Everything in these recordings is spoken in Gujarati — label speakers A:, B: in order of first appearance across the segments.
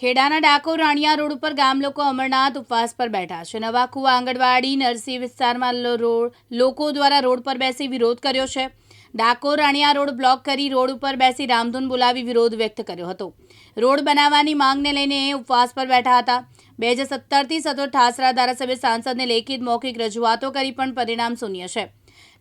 A: ખેડાના ડાકોર રાણિયા રોડ ઉપર ગામ લોકો અમરનાથ ઉપવાસ પર બેઠા છે। નવા કુવા આંગણવાડી નરસિંહ વિસ્તારમાં લોકો દ્વારા રોડ પર બેસી વિરોધ કર્યો છે। ડાકોર રાણિયા રોડ બ્લોક કરી રોડ ઉપર બેસી રામધૂન બોલાવી વિરોધ વ્યક્ત કર્યો હતો। રોડ બનાવવાની માંગને લઈને ઉપવાસ પર બેઠા હતા। 2017થી સતત ઠાસરા ધારાસભ્ય સાંસદને લેખિત મૌખિક રજૂઆતો કરી પણ પરિણામ શૂન્ય છે।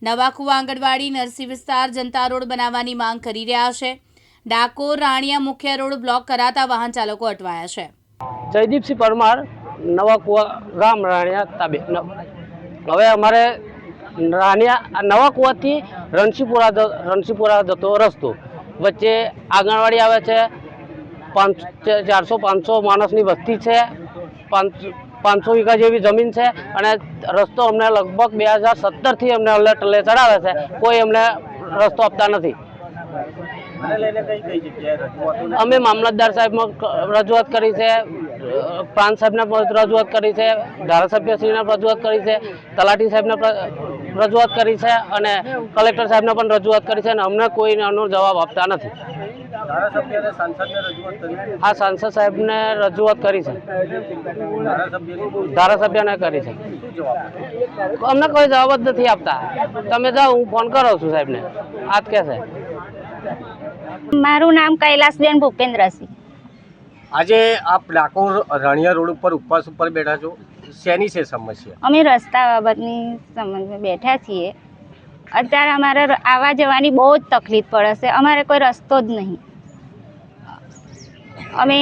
A: નવા કુવા આંગણવાડી નરસિંહ વિસ્તાર જનતા રોડ બનાવવાની માંગ કરી રહ્યા છે। ડાકોર રાણિયા मुख्य रोड ब्लॉक कराता वाहन चालको अटवाया है।
B: जयदीप सिंह परमार नवा कुआ गाम राणिया ताबे हवे अमारे राणिया नवा कुआ थी रणसीपुरा जतो रस्तो वच्चे आंगणवाड़ी आवे छे। 400-500 माणसनी वस्ती है। 500 वीघा जेवी जमीन है और रस्तो अमने लगभग 2017 थी अमने टले चढ़ावे छे। कोई अमने रस्तो आपता नहीं। अमे मामलतदार साहेब में रजूआत करी है, प्रांत साहेब ने रजूआत करी है, धारासभ्य श्री ने रजूआत करी है, तलाटी साहेब ने रजूआत करी है और कलेक्टर साहेब ने रजूआत करी है। अमने कोई जवाब आपता नहीं। हाँ, सांसद साहेब ने रजूआत करी है, धारासभ्य ने करी है। अमने कोई जवाब नहीं आपता। तमे जाओ, हूँ फोन करो छू साहेब ने। आज कैसे
C: मारू नाम कैलासबेन भूपेन्द्र सिंह।
D: આજે આપ ડાકોર રાણિયા રોડ ઉપર ઉપવાસ ઉપર બેઠા છો, શેની છે સમસ્યા?
C: અમે રસ્તા બાબતની સમજમાં બેઠા છીએ। અત્યારે અમારે આવવા જવાની બહુ જ તકલીફ પડે છે। અમારે કોઈ રસ્તો જ નહીં। અમે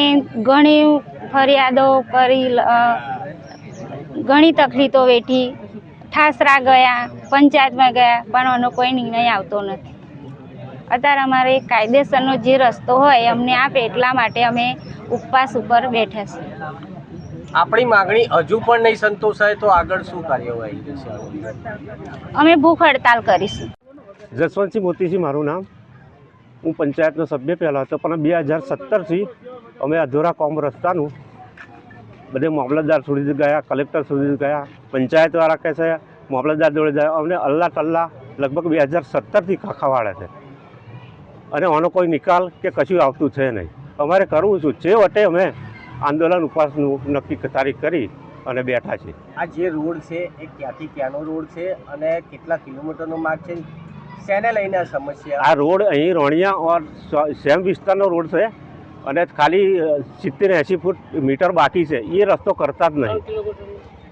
C: ઘણી ફરિયાદો કરી, ઘણી તકલીફો વેઠી, ઠાસરા ગયા, પંચાયતમાં ગયા, પણ એનો કોઈ નિર્ણય આવતો નથી। અત્યારે અમારે કાયદેસરનો જે રસ્તો હોય અમને આપે એટલા માટે અમે ઉપવાસ ઉપર બેઠા છીએ।
D: આપણી માંગણી હજુ પણ નહીં સંતોષાય તો આગળ શું કાર્યવાહી રહેશે?
C: અમે ભૂખ હડતાલ કરીશું।
E: જસવંતસિંહ મોતીસિંહ મારું નામ। હું પંચાયતનો સભ્ય પહેલાં હતો, પણ 2017થી અમે અધૂરા કોમ રસ્તાનું બધે મામલતદાર સુધી ગયા, કલેક્ટર સુધી ગયા, પંચાયતવાળા કહે છે મામલતદાર જોડે જાય। અમને અલ્લા ટલ્લા લગભગ 2017થી ખાખા છે અને આનો કોઈ નિકાલ કે કશું આવતું છે નહીં। અમારે કરવું શું છે? વટે અમે આંદોલન ઉપવાસનું નક્કી તારીખ કરી અને બેઠા છીએ।
D: આ જે રોડ છે એ ક્યાંથી ક્યાંનો રોડ છે અને કેટલા કિલોમીટરનો માર્ગ છે? શેને લઈને આ સમસ્યા?
E: આ રોડ અહીં રોણિયા ઓર સેમ વિસ્તારનો રોડ છે અને ખાલી 70-80 ફૂટ મીટર બાકી છે। એ રસ્તો કરતા જ નહીં।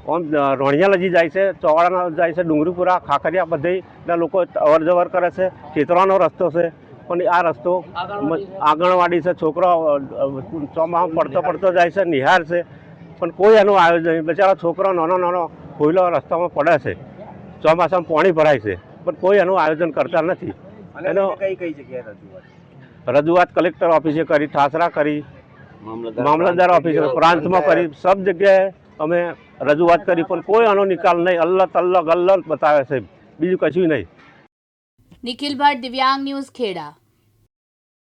E: આમ રોણિયા લજી જાય છે, ચોવાડાના જાય છે, ડુંગરીપુરા, ખાખરિયા બધેના લોકો અવર જવર કરે છે। ખેતરાનો રસ્તો છે પણ આ રસ્તો આંગણવાડી છે, છોકરો ચોમામાં પડતો જાય છે, નિહાર છે, પણ કોઈ એનું આયોજન નહીં। બિચારા છોકરો નાનો ખોઈલો રસ્તામાં પડે છે, ચોમાસામાં પાણી ભરાય છે, પણ કોઈ એનું આયોજન કરતા નથી। એનો
D: કઈ જગ્યાએ
E: રજૂઆત કલેક્ટર ઓફિસે કરી, ઠાસરા કરી, મામલતદાર ઓફિસે, પ્રાંતમાં કરી, સબ જગ્યાએ અમે રજૂઆત કરી, પણ કોઈ આનો નિકાલ નહીં। અલ્લા તલ્લા ગલ્લા બતાવે છે, બીજું કશું નહીં।
A: निखिल भट्ट, दिव्यांग न्यूज़, खेड़ा।